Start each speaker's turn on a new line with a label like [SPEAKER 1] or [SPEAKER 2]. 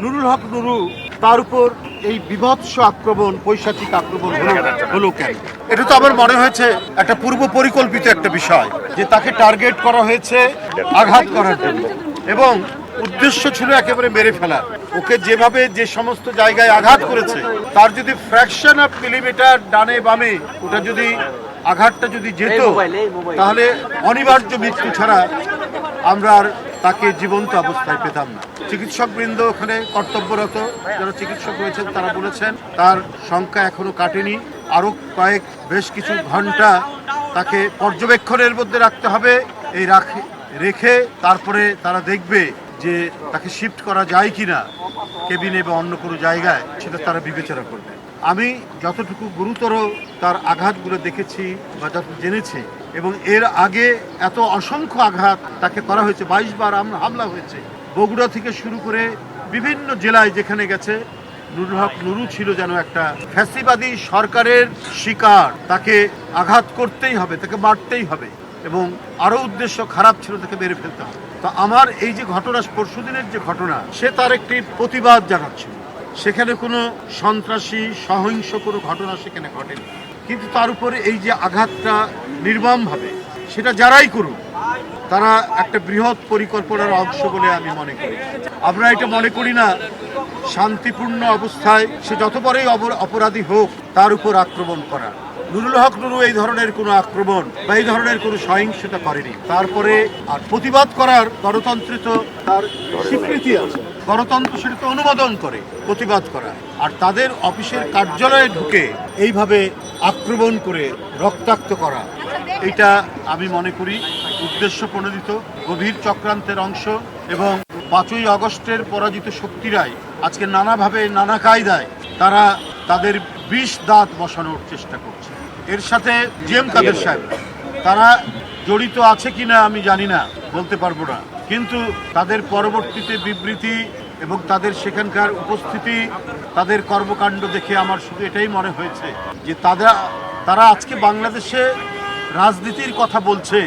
[SPEAKER 1] নুরুল হক নুরু, তার উপর এই বিভৎস আক্রমণ, পৈশাচিক আক্রমণ হলো কেন? এটা তো আমার মনে হয়েছে একটা পূর্ব পরিকল্পিত একটা বিষয়, যে তাকে টার্গেট করা হয়েছে আঘাত করার জন্য, এবং উদ্দেশ্য ছিল একেবারে মেরে ফেলা। ওকে যেভাবে যে সমস্ত জায়গায় আঘাত করেছে, তার যদি ফ্র্যাকশন অফ মিলিমিটার ডানে বামে ওটা যদি আঘাতটা যদি যেত, তাহলে অনিবার্য মৃত্যু ছাড়া আমরা আর তাকে জীবন্ত অবস্থায় পেতাম না। চিকিৎসকবৃন্দ ওখানে কর্তব্যরত যারা চিকিৎসক রয়েছেন তারা বলেছেন তার সংখ্যা এখনো কাটেনি, আরো বেশ কিছু ঘন্টা তাকে পর্যবেক্ষণের মধ্যে রাখতে হবে। এই রেখে তারপরে তারা দেখবে যে তাকে শিফট করা যায় কিনা কেবিনে বা অন্য কোনো জায়গায়, সেটা তারা বিবেচনা করবে। আমি যতটুকু গুরুতর তার আঘাতগুলো দেখেছি বা যত জেনেছি, এবং এর আগে এত অসংখ্য আঘাত তাকে করা হয়েছে, 22 বার হামলা হয়েছে, বগুড়া থেকে শুরু করে বিভিন্ন জেলায় যেখানে গেছে। নুরুল হক নুরু ছিল যেন একটা ফ্যাসিবাদী সরকারের শিকার, তাকে আঘাত করতেই হবে, তাকে মারতেই হবে, এবং আরো উদ্দেশ্য খারাপ ছিল, তাকে মেরে ফেলতে হবে। তো আমার এই যে ঘটনা, পরশুদিনের যে ঘটনা, সে তার একটি প্রতিবাদ জানাচ্ছিল, সেখানে কোনো সন্ত্রাসী সহিংস কোনো ঘটনা সেখানে ঘটেনি, কিন্তু তার উপরে এই যে আঘাতটা নির্মমভাবে, সেটা যারাই করুক তারা একটা বৃহৎ পরিকল্পনার অংশ বলে আমি মনে করি। আমরা এটা মনে করি না শান্তিপূর্ণ অবস্থায় সে যত বড়ই অপরাধী হোক তার উপর আক্রমণ করা। নুরুল হক নুরু এই ধরনের কোনো আক্রমণ বা এই ধরনের কোনো সহিংসতা করেনি। তারপরে আর প্রতিবাদ করার গণতন্ত্রে তো তার স্বীকৃতি আছে, গণতন্ত্র সেটা তো অনুমোদন করে প্রতিবাদ করা। আর তাদের অফিসের কার্যালয়ে ঢুকে এইভাবে আক্রমণ করে রক্তাক্ত করা, এটা আমি মনে করি উদ্দেশ্য প্রণোদিত গভীর চক্রান্তের অংশ। এবং 5ই আগস্টের পরাজিত শক্তিরাই আজকে নানাভাবে নানা কায়দায় তারা তাদের বিষ দাঁত বসানোর চেষ্টা করছে। এর সাথে জিএম কাদের সাহেব তারা জড়িত আছে কিনা আমি জানি না, বলতে পারবো না, কিন্তু তাদের পরবর্তীতে বিবৃতি এবং তাদের সেখানকার উপস্থিতি, তাদের কর্মকাণ্ড দেখে আমার শুধু এটাই মনে হয়েছে যে তারা আজকে বাংলাদেশে রাজনীতির কথা বলছে,